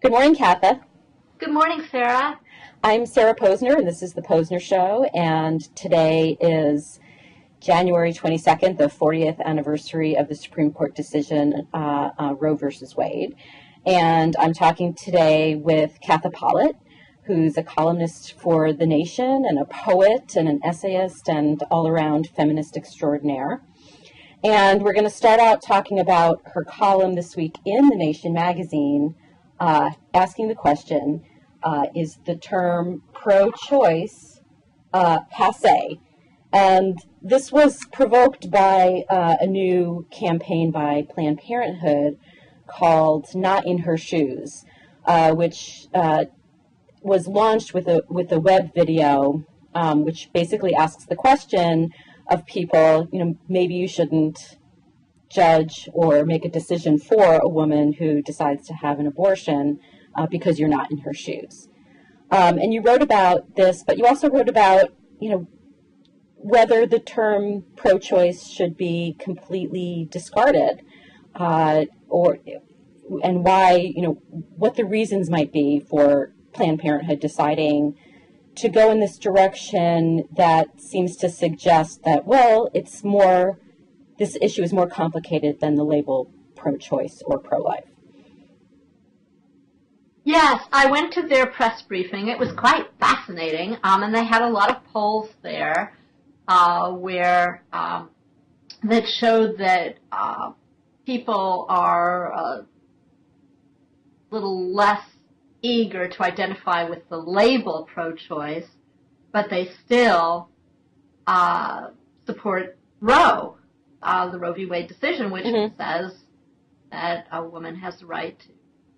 Good morning, Katha. Good morning, Sarah. I'm Sarah Posner, and this is the Posner Show, and today is January 22nd, the 40th anniversary of the Supreme Court decision, Roe versus Wade. And I'm talking today with Katha Pollitt, who's a columnist for The Nation and a poet and an essayist and all-around feminist extraordinaire. And we're going to start out talking about her column this week in The Nation magazine, asking the question, is the term pro-choice passé? And this was provoked by a new campaign by Planned Parenthood called Not in Her Shoes, which was launched with a web video, which basically asks the question of people, maybe you shouldn't judge or make a decision for a woman who decides to have an abortion because you're not in her shoes. And you wrote about this, but you also wrote about, whether the term pro-choice should be completely discarded, and why, what the reasons might be for Planned Parenthood deciding to go in this direction that seems to suggest that, this issue is more complicated than the label pro-choice or pro-life. Yes, I went to their press briefing. It was quite fascinating, and they had a lot of polls there where that showed that people are a little less eager to identify with the label pro-choice, but they still support Roe, the Roe v. Wade decision, which says that a woman has the right to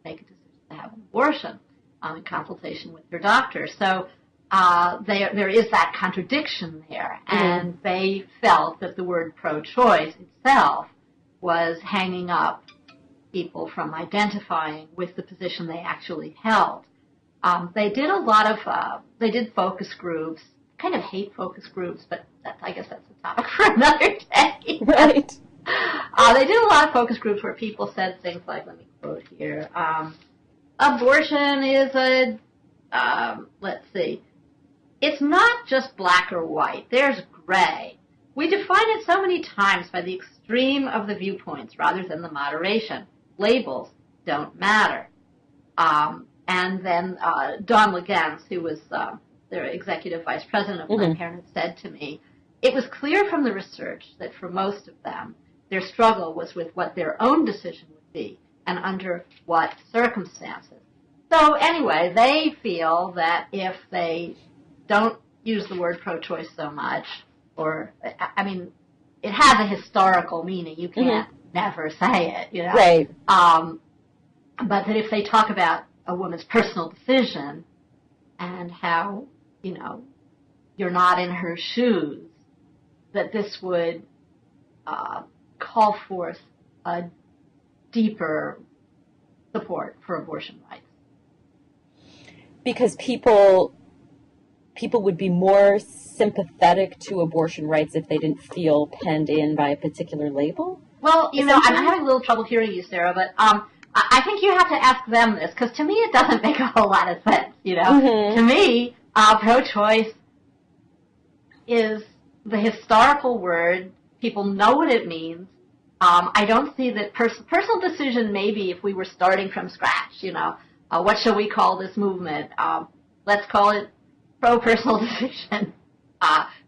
make a decision to have an abortion in consultation with your doctor. So there is that contradiction there, and they felt that the word pro-choice itself was hanging up people from identifying with the position they actually held. They did a lot of, they did focus groups, kind of hate focus groups, but I guess that's a topic for another day. Right. They did a lot of focus groups where people said things like, let me quote here, abortion is it's not just black or white, there's gray. We define it so many times by the extreme of the viewpoints rather than the moderation. Labels don't matter. And then Dawn Legans, who was their executive vice president of Planned Parenthood, said to me, it was clear from the research that for most of them, their struggle was with what their own decision would be and under what circumstances. So anyway, they feel that if they don't use the word pro-choice so much, or, it has a historical meaning. You can't never say it, Right. But that if they talk about a woman's personal decision and how, you're not in her shoes, that this would call forth a deeper support for abortion rights. Because people would be more sympathetic to abortion rights if they didn't feel penned in by a particular label? Well, I'm having a little trouble hearing you, Sarah, but I think you have to ask them this, because to me it doesn't make a whole lot of sense, To me, pro-choice is the historical word. People know what it means. I don't see that personal decision, maybe if we were starting from scratch, what shall we call this movement? Let's call it pro-personal decision,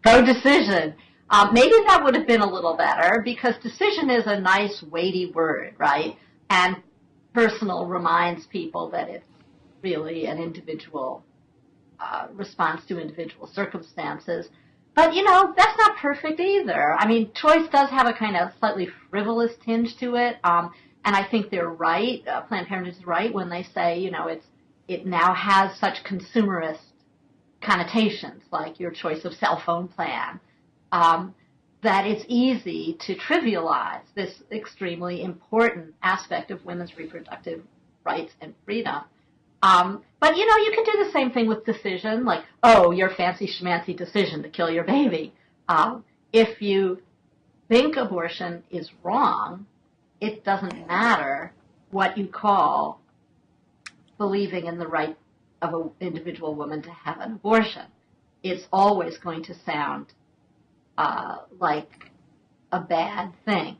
pro-decision. Maybe that would have been a little better, because decision is a nice, weighty word, right? And personal reminds people that it's really an individual response to individual circumstances. But, that's not perfect either. Choice does have a kind of slightly frivolous tinge to it, and I think they're right. Planned Parenthood is right when they say, it now has such consumerist connotations, like your choice of cell phone plan, that it's easy to trivialize this extremely important aspect of women's reproductive rights and freedom. But, you can do the same thing with decision, like, your fancy schmancy decision to kill your baby. If you think abortion is wrong, it doesn't matter what you call believing in the right of an individual woman to have an abortion. It's always going to sound like a bad thing.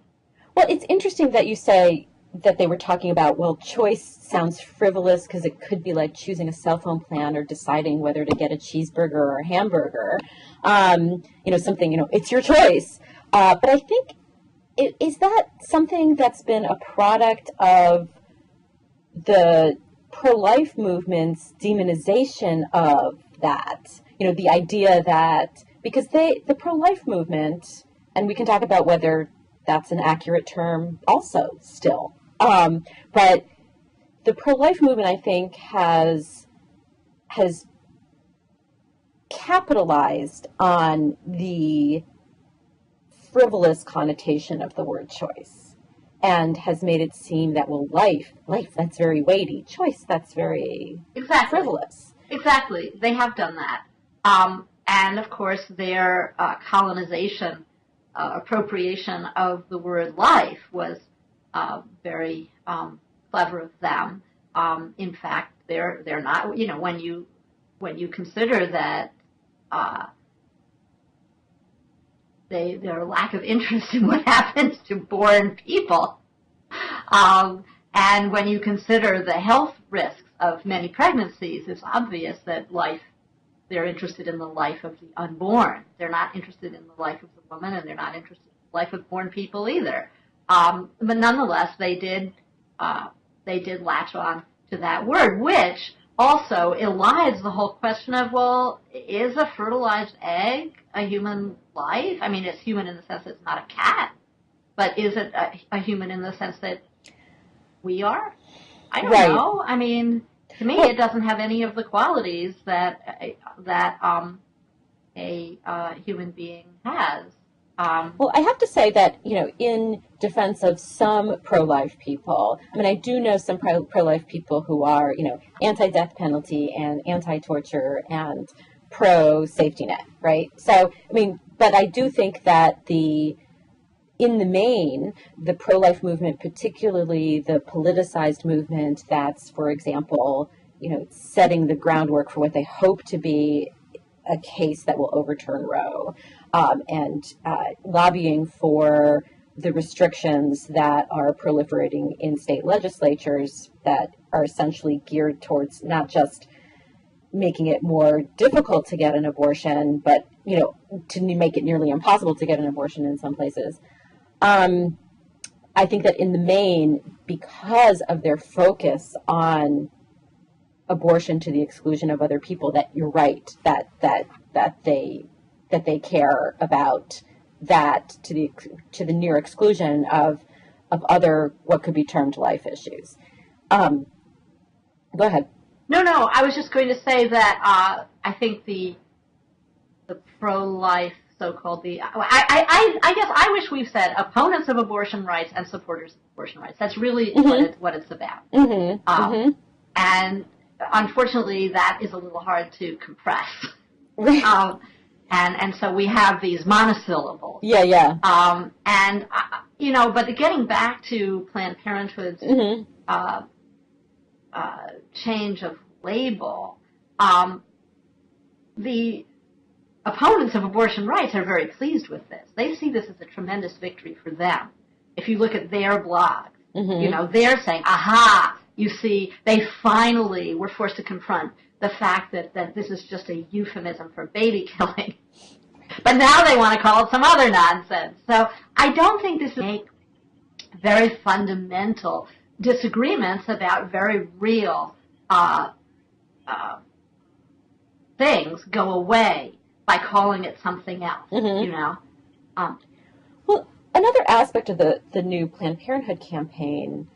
Well, it's interesting that you say that they were talking about, well, choice sounds frivolous because it could be like choosing a cell phone plan or deciding whether to get a cheeseburger or a hamburger. Something, it's your choice. But I think, is that something that's been a product of the pro-life movement's demonization of that? The idea that, because the pro-life movement, and we can talk about whether that's an accurate term also still, but the pro-life movement, I think, has capitalized on the frivolous connotation of the word choice and has made it seem that, well, life, that's very weighty. Choice, that's very frivolous. Exactly. They have done that. And, of course, their colonization, appropriation of the word life was very clever of them. In fact, they're not, when you consider that their lack of interest in what happens to born people, and when you consider the health risks of many pregnancies, it's obvious that they're interested in the life of the unborn. They're not interested in the life of the woman, and they're not interested in the life of born people either. But nonetheless, they did latch on to that word, which also elides the whole question of, well, is a fertilized egg a human life? I mean, it's human in the sense that it's not a cat, but is it a human in the sense that we are? I don't know. I mean, to me, it doesn't have any of the qualities that a human being has. Well, I have to say that, in defense of some pro-life people, I mean, I do know some pro-life people who are, anti-death penalty and anti-torture and pro-safety net, right? So, I mean, but I do think that in the main, the pro-life movement, particularly the politicized movement that's, for example, setting the groundwork for what they hope to be a case that will overturn Roe, and lobbying for the restrictions that are proliferating in state legislatures that are essentially geared towards not just making it more difficult to get an abortion, but, to make it nearly impossible to get an abortion in some places. I think that in the main, because of their focus on abortion to the exclusion of other people, that you're right, that they care about that to the near exclusion of other what could be termed life issues. Go ahead. No, I was just going to say that I think the pro-life so-called I guess I wish we've said opponents of abortion rights and supporters of abortion rights. That's really what it's about. And unfortunately, that is a little hard to compress. And so we have these monosyllables. Yeah. But getting back to Planned Parenthood's change of label, the opponents of abortion rights are very pleased with this. They see this as a tremendous victory for them. If you look at their blog, they're saying, aha, you see, they finally were forced to confront the fact that this is just a euphemism for baby killing. But now they want to call it some other nonsense. So I don't think this will make very fundamental disagreements about very real things go away by calling it something else, Well, another aspect of the new Planned Parenthood campaign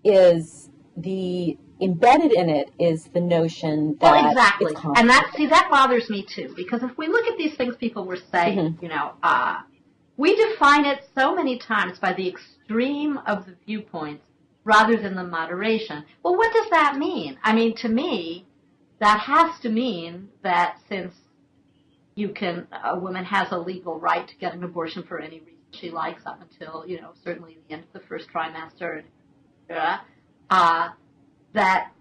is embedded in it is the notion that exactly, it's and that bothers me too, because if we look at these things people were saying, we define it so many times by the extreme of the viewpoints rather than the moderation. Well, what does that mean? I mean, to me, that has to mean that since a woman has a legal right to get an abortion for any reason she likes up until, certainly the end of the first trimester, that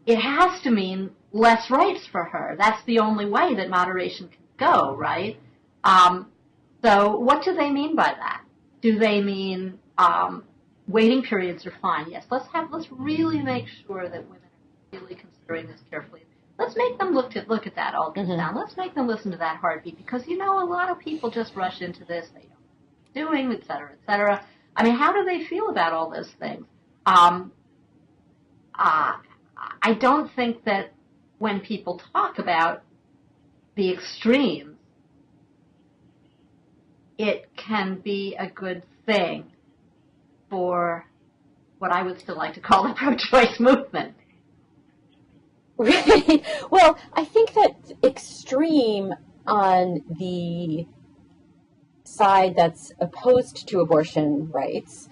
it has to mean less rights for her. That's the only way that moderation can go, right? So what do they mean by that? Do they mean waiting periods are fine? Yes, let's really make sure that women are really considering this carefully. Let's make them look at that ultrasound. Let's make them listen to that heartbeat, because a lot of people just rush into this. They don't know what they're doing, et cetera, et cetera. I mean, how do they feel about all those things? I don't think that when people talk about the extremes, it can be a good thing for what I would still like to call the pro-choice movement. Right. Well, I think that extreme on the side that's opposed to abortion rights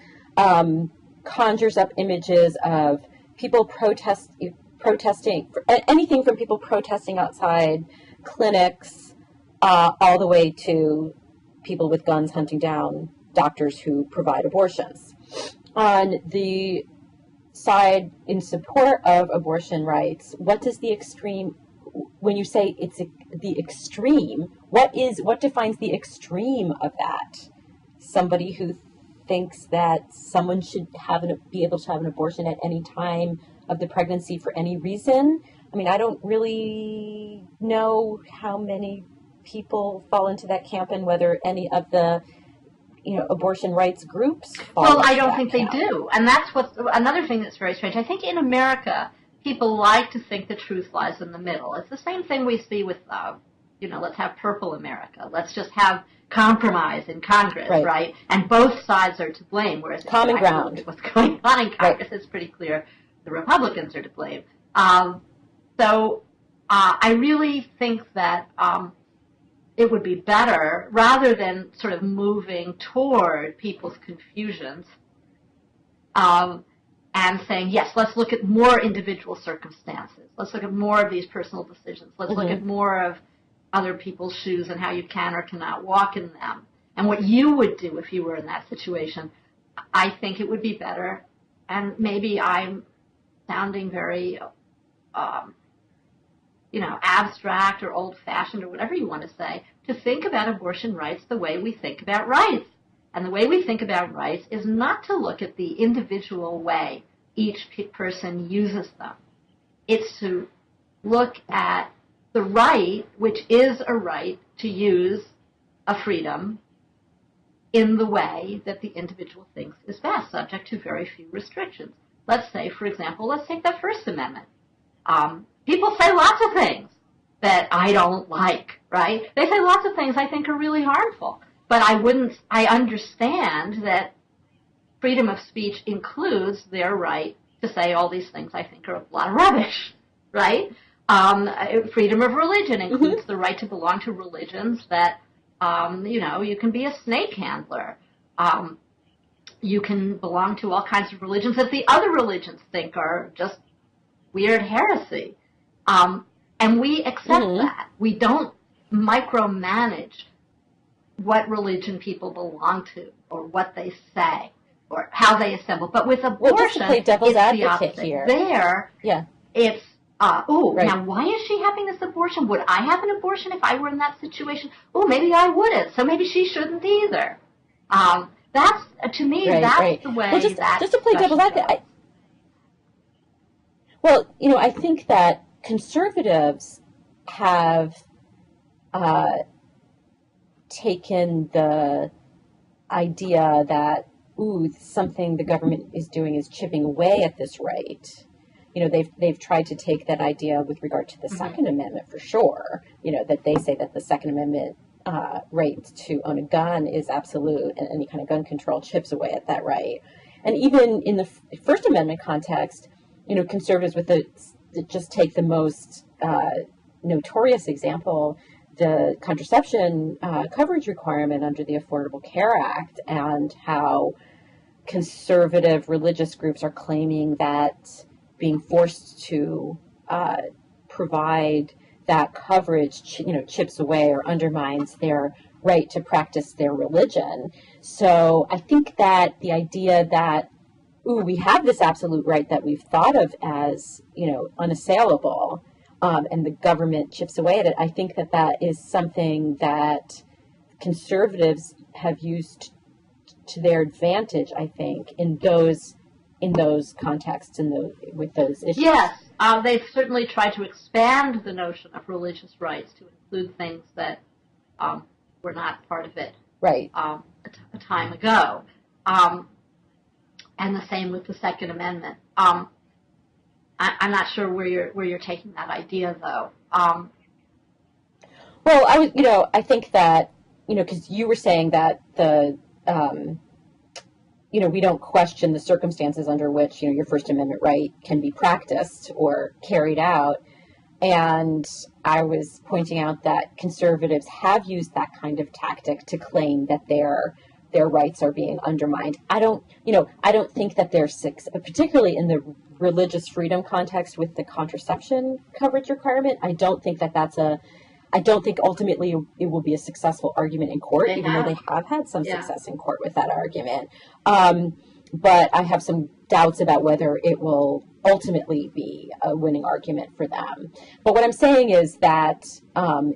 conjures up images of people protesting, anything from people protesting outside clinics all the way to people with guns hunting down doctors who provide abortions. On the side in support of abortion rights, what does the extreme, when you say it's the extreme, what defines the extreme of that? Somebody who thinks that someone should be able to have an abortion at any time of the pregnancy for any reason? I mean, I don't really know how many people fall into that camp and whether any of the abortion rights groups fall Well, into I don't that think camp. they do. And that's another thing that's very strange. I think in America, people like to think the truth lies in the middle. It's the same thing we see with, let's have purple America. Let's just have compromise in Congress, right? And both sides are to blame, whereas common ground. What's going on in Congress, it's pretty clear the Republicans are to blame. So I really think that it would be better, rather than sort of moving toward people's confusions and saying, yes, let's look at more individual circumstances. Let's look at more of these personal decisions. Let's look at more of other people's shoes and how you can or cannot walk in them. And what you would do if you were in that situation. I think it would be better, and maybe I'm sounding very abstract or old-fashioned or whatever you want to say, to think about abortion rights the way we think about rights. And the way we think about rights is not to look at the individual way each person uses them. It's to look at the right, which is a right to use a freedom in the way that the individual thinks is best, subject to very few restrictions. Let's say, for example, let's take the First Amendment. People say lots of things that I don't like, right? They say lots of things I think are really harmful. But I understand that freedom of speech includes their right to say all these things I think are a lot of rubbish, right? Freedom of religion includes the right to belong to religions that, you can be a snake handler. You can belong to all kinds of religions that the other religions think are just weird heresy. And we accept that. We don't micromanage what religion people belong to or what they say or how they assemble. But with abortion, just to play devil's it's advocate the opposite. here. It's, now why is she having this abortion? Would I have an abortion if I were in that situation? Oh, maybe I wouldn't. So maybe she shouldn't either. That's, to me, that's the way just to play devil's advocate, I think that conservatives have taken the idea that, something the government is doing is chipping away at this right. They've tried to take that idea with regard to the Second Amendment for sure, that they say that the Second Amendment right to own a gun is absolute, and any kind of gun control chips away at that right. And even in the First Amendment context, conservatives just take the most notorious example, the contraception coverage requirement under the Affordable Care Act, and how conservative religious groups are claiming that being forced to provide that coverage, chips away or undermines their right to practice their religion. So I think that the idea that we have this absolute right that we've thought of as, unassailable, and the government chips away at it. I think that is something that conservatives have used to their advantage, I think, in those contexts, with those issues. Yes, they've certainly tried to expand the notion of religious rights to include things that were not part of it right. A time ago. And the same with the Second Amendment. I'm not sure where you're taking that idea, though. Well, I think that, because you were saying that we don't question the circumstances under which, your First Amendment right can be practiced or carried out. And I was pointing out that conservatives have used that kind of tactic to claim that their rights are being undermined. I don't think that they're particularly in the religious freedom context with the contraception coverage requirement. I don't think ultimately it will be a successful argument in court, even though they have had some success in court with that argument. But I have some doubts about whether it will ultimately be a winning argument for them. But what I'm saying is that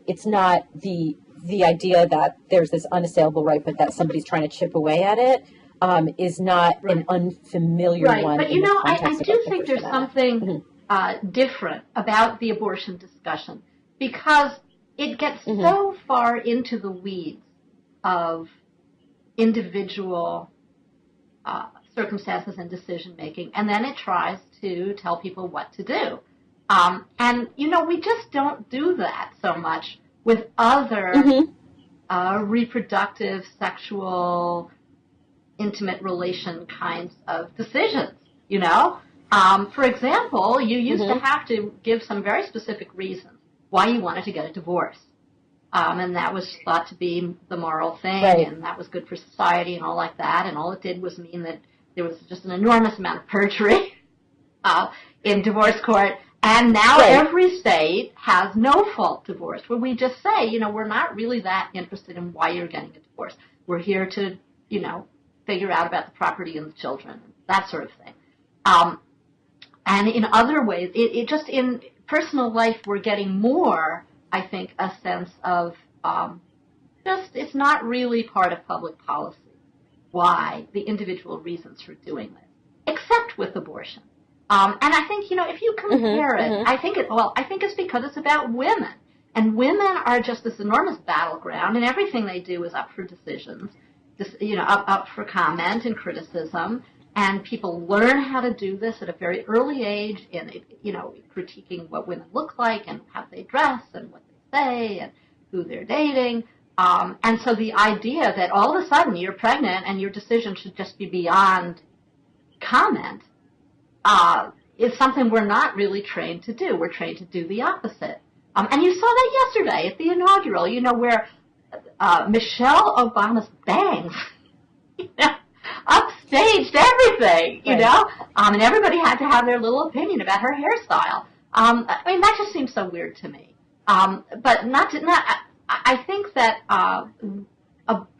it's not the idea that there's this unassailable right, but that somebody's trying to chip away at it is not an unfamiliar one. But I do think there's something different about the abortion discussion, because it gets so far into the weeds of individual circumstances and decision making, and then it tries to tell people what to do. And we just don't do that so much with other reproductive, sexual, intimate relation kinds of decisions. For example, you used to have to give some very specific reasons why you wanted to get a divorce. And that was thought to be the moral thing, and that was good for society and all like that. And all it did was mean that there was just an enormous amount of perjury in divorce court. And now every state has no-fault divorce, where we just say, we're not really that interested in why you're getting a divorce. We're here to, figure out about the property and the children, that sort of thing. And in other ways, it just in personal life, we're getting more, I think, a sense of it's not really part of public policy why the individual reasons for doing this, except with abortion. And I think, if you compare it, I think it's because it's about women. And women are just this enormous battleground, and everything they do is up for decisions, up for comment and criticism. And people learn how to do this at a very early age in, critiquing what women look like and how they dress and what they say and who they're dating. And so the idea that all of a sudden you're pregnant and your decision should just be beyond comment is something we're not really trained to do. We're trained to do the opposite. And you saw that yesterday at the inaugural, where Michelle Obama's bangs, upstaged everything, and everybody had to have their little opinion about her hairstyle. That just seems so weird to me. But I think that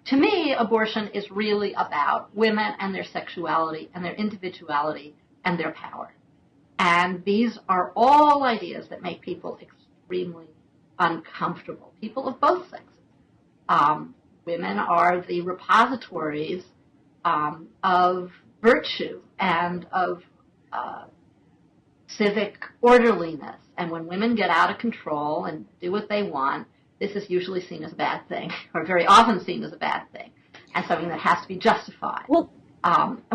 to me, abortion is really about women and their sexuality and their individuality and their power. And these are all ideas that make people extremely uncomfortable, people of both sexes. Women are the repositories of virtue and of civic orderliness. And when women get out of control and do what they want, this is usually seen as a bad thing, or very often seen as a bad thing, and something that has to be justified. Well,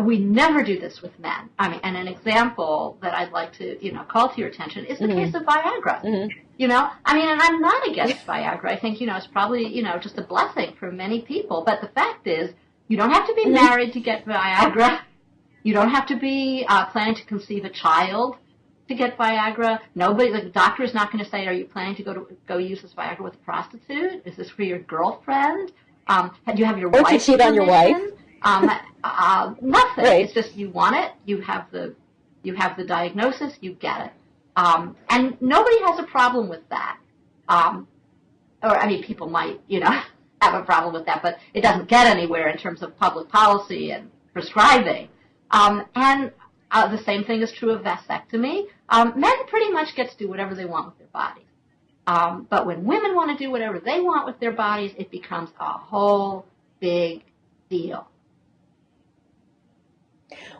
we never do this with men. And an example that I'd like to, call to your attention is the case of Viagra. And I'm not against Viagra. I think, it's probably, just a blessing for many people. But the fact is, you don't have to be married to get Viagra. You don't have to be planning to conceive a child to get Viagra. The doctor is not going to say, are you planning to go use this Viagra with a prostitute? Is this for your girlfriend? Do you have your wife? Or to cheat on your wife? Nothing. Right. It's just you want it. You have the diagnosis. You get it. And nobody has a problem with that. People might, have a problem with that, but it doesn't get anywhere in terms of public policy and prescribing. And the same thing is true of vasectomy. Men pretty much get to do whatever they want with their bodies. But when women want to do whatever they want with their bodies, it becomes a whole big deal.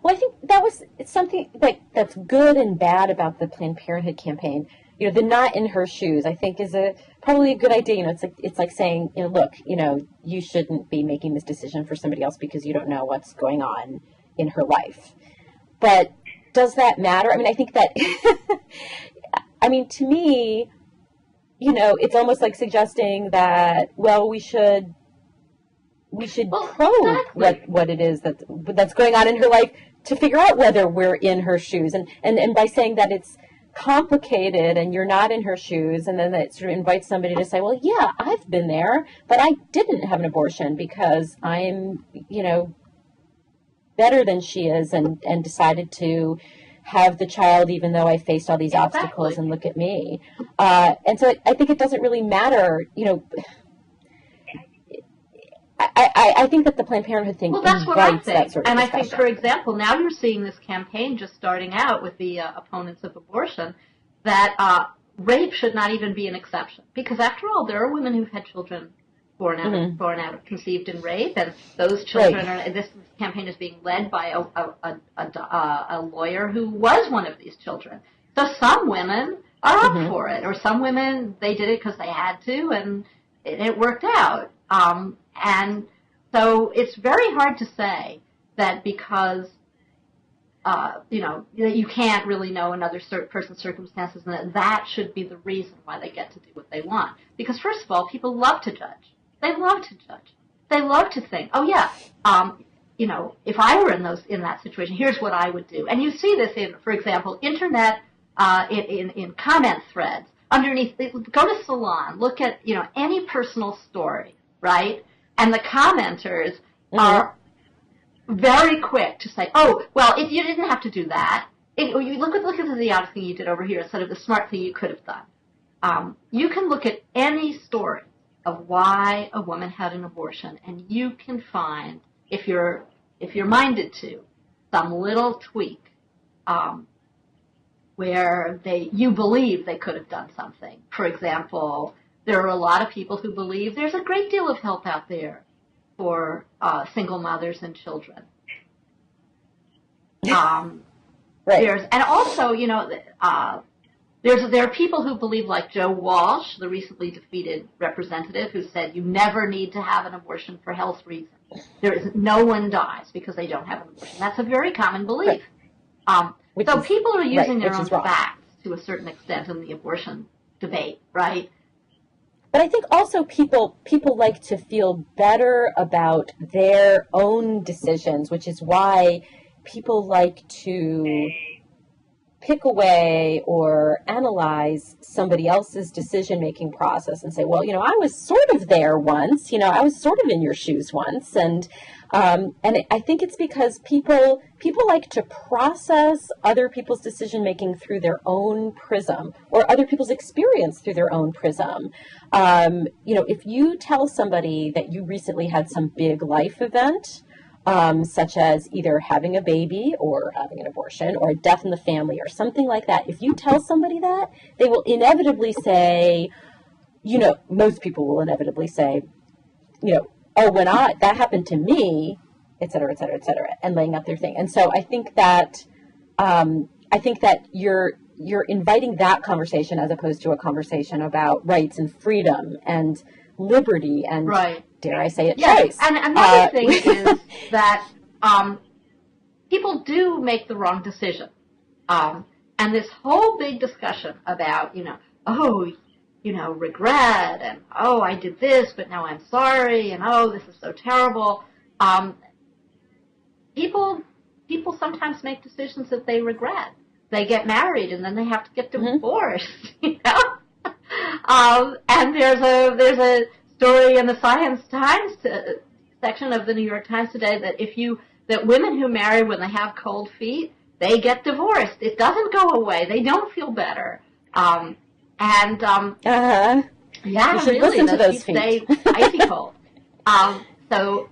Well, I think that was something like that's good and bad about the Planned Parenthood campaign. You know, the not in her shoes, I think, is probably a good idea. You know, it's like saying, you know, look, you know, you shouldn't be making this decision for somebody else because you don't know what's going on in her life. But does that matter? I mean, I think that, I mean, to me, you know, it's almost like suggesting that, well, we should probe what it is that's going on in her life to figure out whether we're in her shoes. And by saying that it's complicated and you're not in her shoes, and then that sort of invites somebody to say, well, yeah, I've been there, but I didn't have an abortion because I'm, you know, better than she is and decided to have the child even though I faced all these obstacles, and look at me. And so I think it doesn't really matter, you know. I think that the Planned Parenthood thing invites that sort of and discussion. I think, for example, now you're seeing this campaign just starting out with the opponents of abortion that rape should not even be an exception. Because after all, there are women who've had children born out of conceived in rape, and those children are. This campaign is being led by a lawyer who was one of these children. So some women are up for it, or some women, they did it because they had to, and it worked out. And so it's very hard to say that because, you know, that you can't really know another person's circumstances, and that should be the reason why they get to do what they want. Because first of all, people love to judge. They love to judge. They love to think, oh yeah, you know, if I were in that situation, here's what I would do. And you see this in, for example, internet, in comment threads. Underneath, go to Salon, look at, you know, any personal story, right? And the commenters are very quick to say, oh, well, if you didn't have to do that, you look at the idiotic thing you did over here instead of the smart thing you could have done. You can look at any story of why a woman had an abortion, and you can find, if you're minded to, some little tweak where you believe they could have done something. For example, there are a lot of people who believe there's a great deal of help out there for single mothers and children. Right. And also, you know, there are people who believe, like Joe Walsh, the recently defeated representative, who said you never need to have an abortion for health reasons. No one dies because they don't have an abortion. That's a very common belief. So people are using their own facts to a certain extent in the abortion debate, right? But I think also people like to feel better about their own decisions, which is why people like to pick away or analyze somebody else's decision-making process and say, well, you know, I was sort of there once, you know, I was sort of in your shoes once. And I think it's because people like to process other people's decision-making through their own prism, or other people's experience through their own prism. You know, if you tell somebody that you recently had some big life event, such as either having a baby or having an abortion or a death in the family or something like that, if you tell somebody that, they will inevitably say, you know, most people will inevitably say, you know, oh, when that happened to me, et cetera, et cetera, et cetera, and laying out their thing. And so I think that you're inviting that conversation as opposed to a conversation about rights and freedom and liberty and, dare I say it, choice. And another thing is that people do make the wrong decision. And this whole big discussion about, you know, oh, you know, regret, and, oh, I did this, but now I'm sorry, and, oh, this is so terrible. People sometimes make decisions that they regret. They get married, and then they have to get divorced, you know? And there's a story in the Science Times section of the New York Times today that women who marry when they have cold feet, they get divorced. It doesn't go away. They don't feel better. Yeah, you should really, listen to those feet. Stay icy cold. So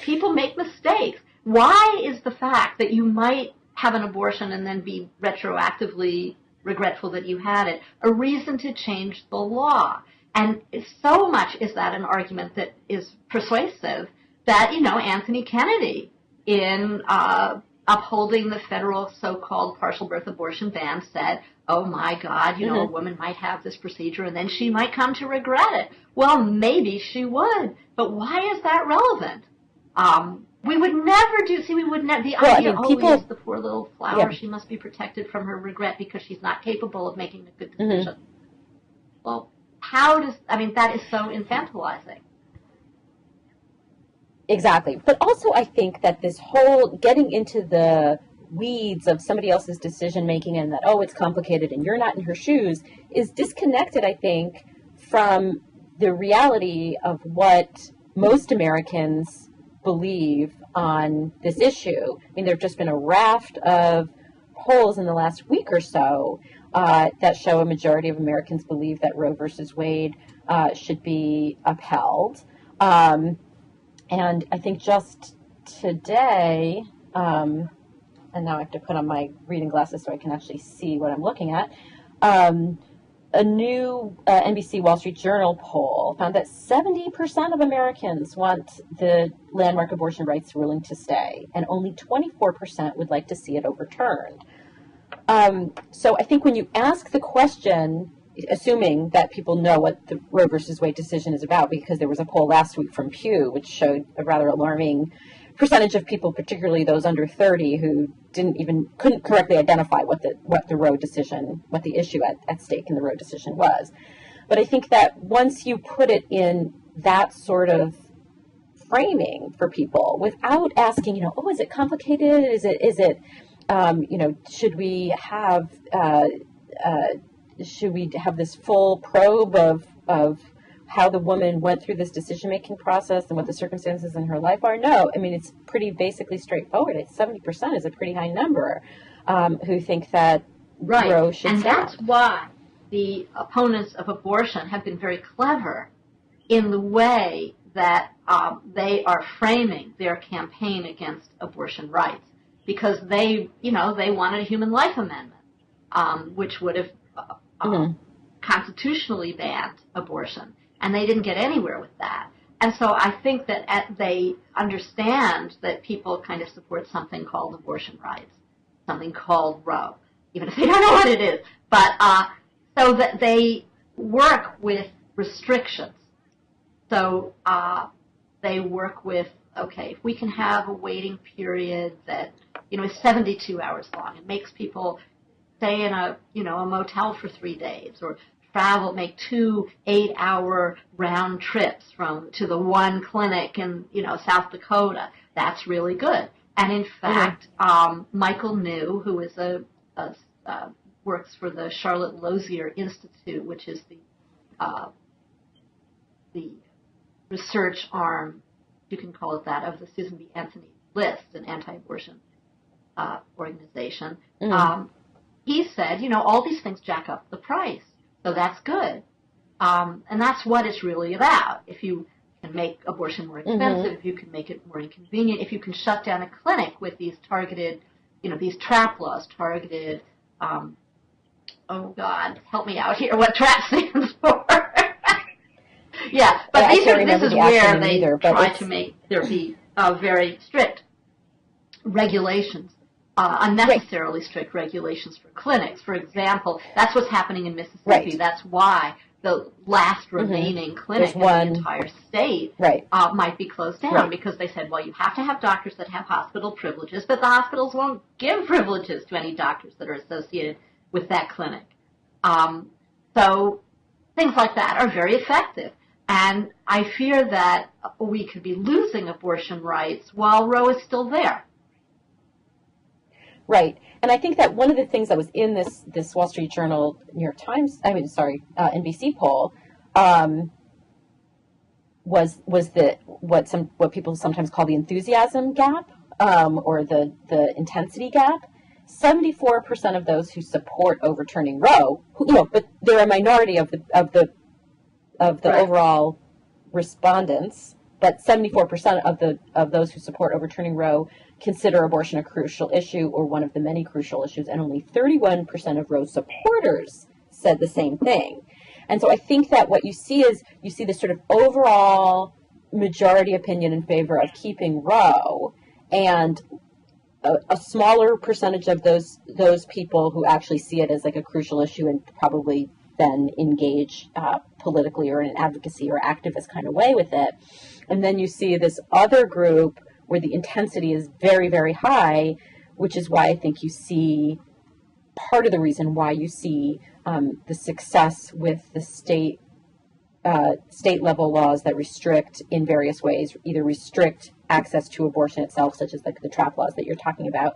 people make mistakes. Why is the fact that you might have an abortion and then be retroactively regretful that you had it a reason to change the law? And so much is that an argument that is persuasive that, Anthony Kennedy, in upholding the federal so-called partial birth abortion ban, said, oh my God, a woman might have this procedure and then she might come to regret it. Well, maybe she would, but why is that relevant? We would never the idea, yes, the poor little flower, she must be protected from her regret because she's not capable of making a good decision. Well, that is so infantilizing. Exactly. But also I think that this whole getting into the weeds of somebody else's decision making and that, it's complicated and you're not in her shoes is disconnected, I think, from the reality of what most Americans believe on this issue. I mean, there have just been a raft of polls in the last week or so that show a majority of Americans believe that Roe versus Wade should be upheld. And I think just today, and now I have to put on my reading glasses so I can actually see what I'm looking at, a new NBC Wall Street Journal poll found that 70% of Americans want the landmark abortion rights ruling to stay, and only 24% would like to see it overturned. So I think when you ask the question, assuming that people know what the Roe versus Wade decision is about, because there was a poll last week from Pew which showed a rather alarming percentage of people, particularly those under 30, who couldn't correctly identify what the Roe decision, what the issue at stake in the Roe decision was. But I think that once you put it in that sort of framing for people, without asking, is it complicated? Is it should we have this full probe of how the woman went through this decision-making process and what the circumstances in her life are? No, I mean, it's pretty basically straightforward. 70% is a pretty high number who think that Roe should and stop. That's why the opponents of abortion have been very clever in the way that they are framing their campaign against abortion rights, because they wanted a human life amendment, which would have constitutionally banned abortion. And they didn't get anywhere with that. And so I think that they understand that people kind of support something called abortion rights, something called Roe, even if they don't know what it is. But so that they work with restrictions. So they work with, if we can have a waiting period that, is 72 hours long, it makes people stay in a motel for 3 days, or make 2 8-hour round trips to the one clinic in, South Dakota. That's really good. And in fact, Michael New, who is works for the Charlotte Lozier Institute, which is the research arm, you can call it that, of the Susan B. Anthony List, an anti-abortion organization. He said, all these things jack up the price. So that's good. And that's what it's really about. If you can make abortion more expensive, if you can make it more inconvenient, if you can shut down a clinic with these targeted, these TRAP laws, targeted, oh God, help me out here, what TRAP stands for. Yeah, but this is where they try to make there be very strict regulations. Unnecessarily strict regulations for clinics. For example, that's what's happening in Mississippi. Right. That's why the last remaining clinic in the entire state might be closed down, because they said, well, you have to have doctors that have hospital privileges, but the hospitals won't give privileges to any doctors that are associated with that clinic. So things like that are very effective. And I fear that we could be losing abortion rights while Roe is still there. Right. And I think that one of the things that was in this Wall Street Journal, NBC poll, was what people sometimes call the enthusiasm gap, or the intensity gap. 74% of those who support overturning Roe, but they're a minority of the overall respondents. But 74% of those who support overturning Roe consider abortion a crucial issue or one of the many crucial issues, and only 31% of Roe supporters said the same thing. And so I think that what you see is you see this sort of overall majority opinion in favor of keeping Roe, and a smaller percentage of those people who actually see it as like a crucial issue and probably then engage politically or in an advocacy or activist kind of way with it. And then you see this other group where the intensity is very, very high, which is why I think you see part of the reason why you see the success with the state level laws that restrict in various ways, either restrict access to abortion itself, such as like the trap laws that you're talking about,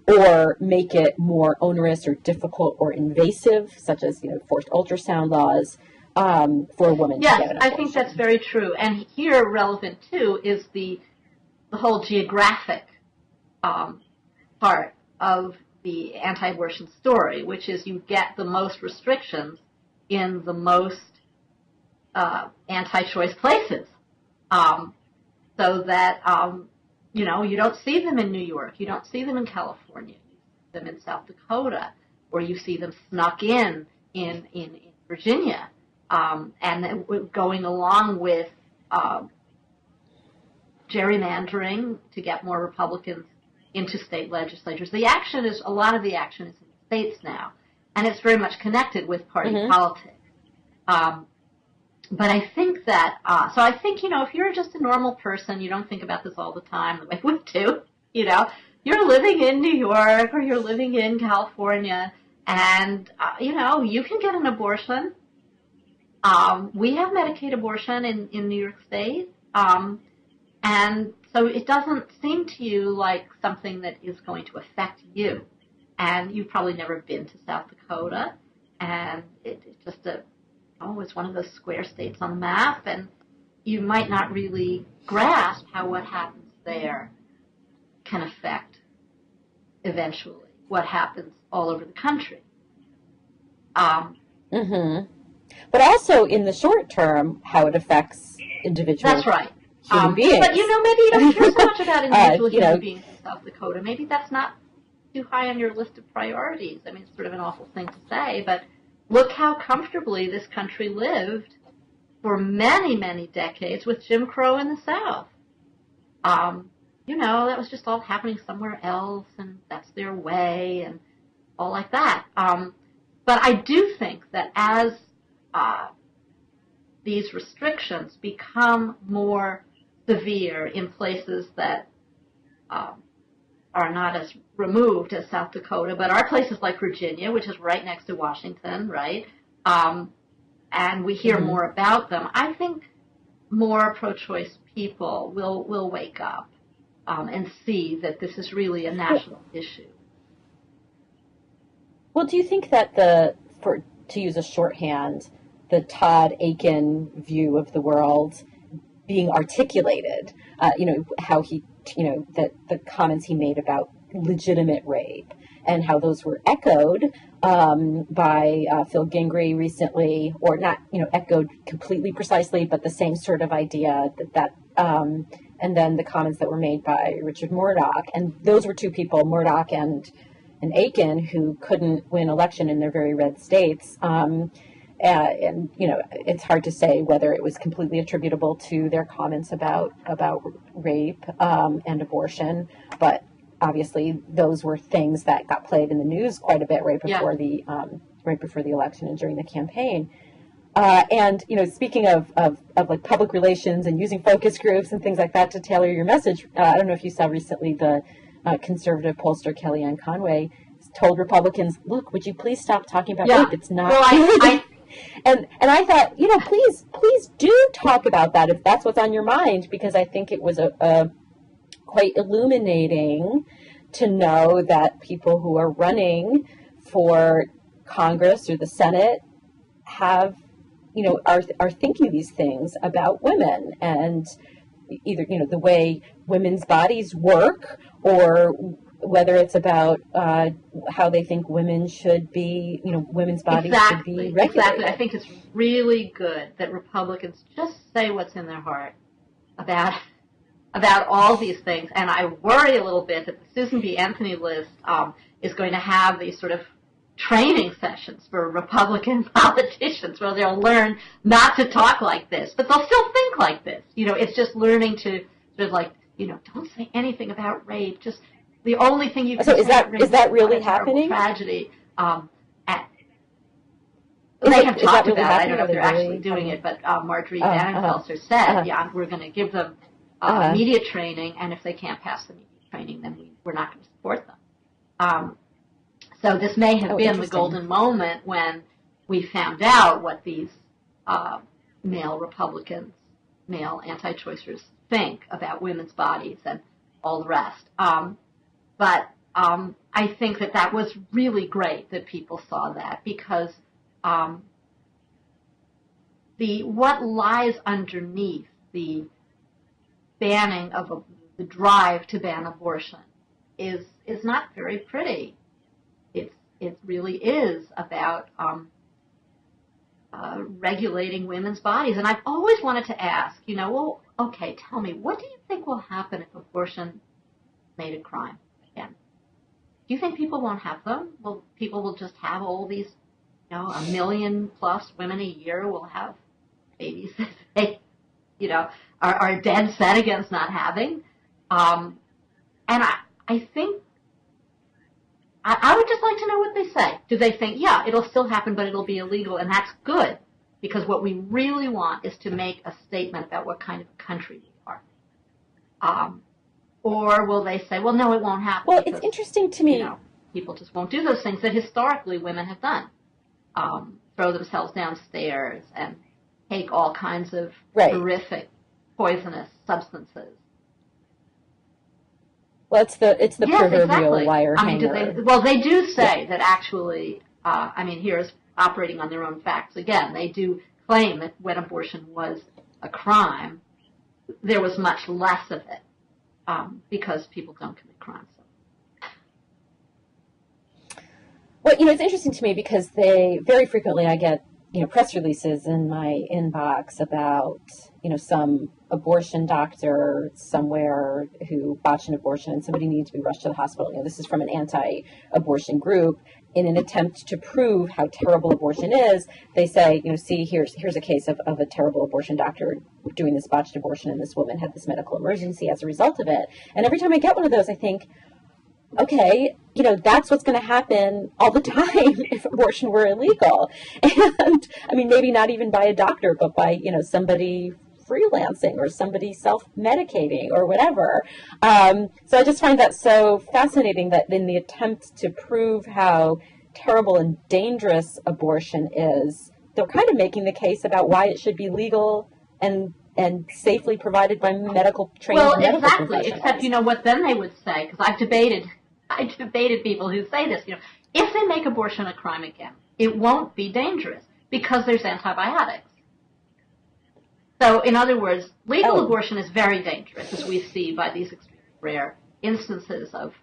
or make it more onerous or difficult or invasive, such as forced ultrasound laws for a woman to get an abortion. Yes, I think that's very true. And here, relevant too, is the whole geographic part of the anti-abortion story, which is you get the most restrictions in the most anti-choice places, so that you don't see them in New York, you don't see them in California, you see them in South Dakota, or you see them snuck in Virginia, and then going along with gerrymandering to get more Republicans into state legislatures. A lot of the action is in the states now, and it's very much connected with party politics. But I think that, if you're just a normal person, you don't think about this all the time the way we do, you're living in New York or you're living in California, and, you can get an abortion. We have Medicaid abortion in New York State, and so it doesn't seem to you like something that is going to affect you. And you've probably never been to South Dakota, and it's just it's one of those square states on the map, and you might not really grasp how what happens there can affect, eventually, what happens all over the country. But also, in the short term, how it affects individual That's right. human beings. But, maybe you don't care so much about individual human beings in South Dakota. Maybe that's not too high on your list of priorities. I mean, it's sort of an awful thing to say, but look how comfortably this country lived for many, many decades with Jim Crow in the South. That was just all happening somewhere else, and that's their way, and all like that. But I do think that as these restrictions become more severe in places that are not as removed as South Dakota, but are places like Virginia, which is right next to Washington, right? And we hear more about them. I think more pro-choice people will wake up and see that this is really a national issue. Well, do you think that to use a shorthand, the Todd Akin view of the world being articulated, how he, that the comments he made about legitimate rape and how those were echoed by Phil Gingrey recently, or not, echoed completely precisely, but the same sort of idea that and then the comments that were made by Richard Murdoch, and those were two people, Murdoch and Akin, who couldn't win election in their very red states. And it's hard to say whether it was completely attributable to their comments about rape and abortion, but obviously those were things that got played in the news quite a bit right before the election and during the campaign. And speaking of like public relations and using focus groups and things like that to tailor your message, I don't know if you saw recently the conservative pollster Kellyanne Conway told Republicans, "Look, would you please stop talking about rape? It's not." Well, And I thought, please do talk about that if that's what's on your mind, because I think it was a quite illuminating to know that people who are running for Congress or the Senate have, are thinking these things about women, and either, the way women's bodies work, or whether it's about how they think women should be, women's bodies should be regulated. Exactly. I think it's really good that Republicans just say what's in their heart about about all these things, and I worry a little bit that the Susan B. Anthony list is going to have these sort of training sessions for Republican politicians where they'll learn not to talk like this, but they'll still think like this. It's just learning to sort of like, don't say anything about rape. Just the only thing you can say about rape is that really happening? Tragedy. They have talked about it. I don't know if they're actually doing it, but Marjorie Dannenfelser said, we're going to give them media training, and if they can't pass the media training, then we're not going to support them. So this may have been the golden moment when we found out what these male Republicans, male anti-choicers think about women's bodies and all the rest. But I think that was really great that people saw that, because what lies underneath the banning of the drive to ban abortion is not very pretty. It really is about regulating women's bodies. And I've always wanted to ask, well, okay, tell me, what do you think will happen if abortion made a crime again? Do you think people won't have them? Well, people will just have all these, 1 million plus women a year will have babies that they, are dead set against not having. And I think I would just like to know what they say. Do they think, it'll still happen, but it'll be illegal, and that's good, because what we really want is to make a statement about what kind of a country we are. Or will they say, well, no, it won't happen. Well, because, it's interesting to me. People just won't do those things that historically women have done. Throw themselves downstairs and take all kinds of horrific, poisonous substances. Well, it's the proverbial wire hanger. They do say that actually, here's operating on their own facts again. They do claim that when abortion was a crime, there was much less of it because people don't commit crimes. Well, it's interesting to me because very frequently I get, press releases in my inbox about, some abortion doctor somewhere who botched an abortion and somebody needs to be rushed to the hospital. This is from an anti-abortion group. In an attempt to prove how terrible abortion is, they say, see, here's a case of a terrible abortion doctor doing this botched abortion, and this woman had this medical emergency as a result of it. And every time I get one of those, I think, okay, that's what's going to happen all the time if abortion were illegal. And, maybe not even by a doctor, but by, somebody freelancing or somebody self-medicating or whatever. So I just find that so fascinating that in the attempt to prove how terrible and dangerous abortion is, they're kind of making the case about why it should be legal and safely provided by medical trained medical professionals. Except, what then they would say, because I debated people who say this, if they make abortion a crime again, it won't be dangerous because there's antibiotics. So, in other words, legal abortion is very dangerous, as we see by these extremely rare instances of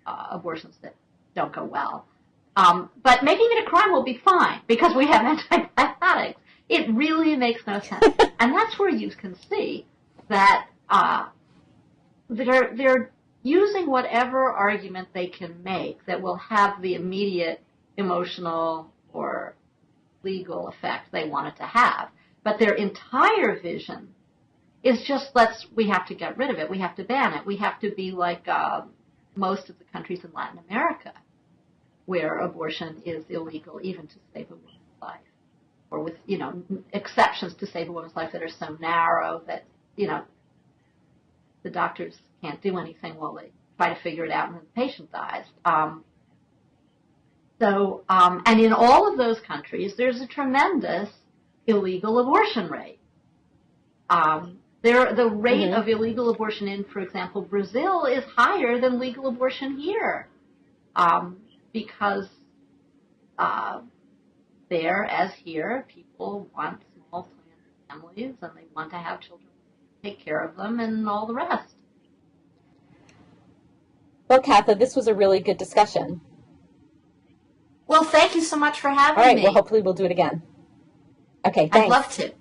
abortions that don't go well. But making it a crime will be fine because we have antibiotics. It really makes no sense. And that's where you can see that they're using whatever argument they can make that will have the immediate emotional or legal effect they want it to have. But their entire vision is just we have to get rid of it. We have to ban it. We have to be like most of the countries in Latin America where abortion is illegal even to save a woman's life, or with, exceptions to save a woman's life that are so narrow that, the doctors can't do anything while they try to figure it out and then the patient dies. And in all of those countries, there's a tremendous illegal abortion rate. The rate of illegal abortion in, for example, Brazil is higher than legal abortion here, because there, as here, people want small families and they want to have children, take care of them, and all the rest. Well, Katha, this was a really good discussion. Well, thank you so much for having me. All right, well, hopefully we'll do it again. Okay, thanks. I'd love to.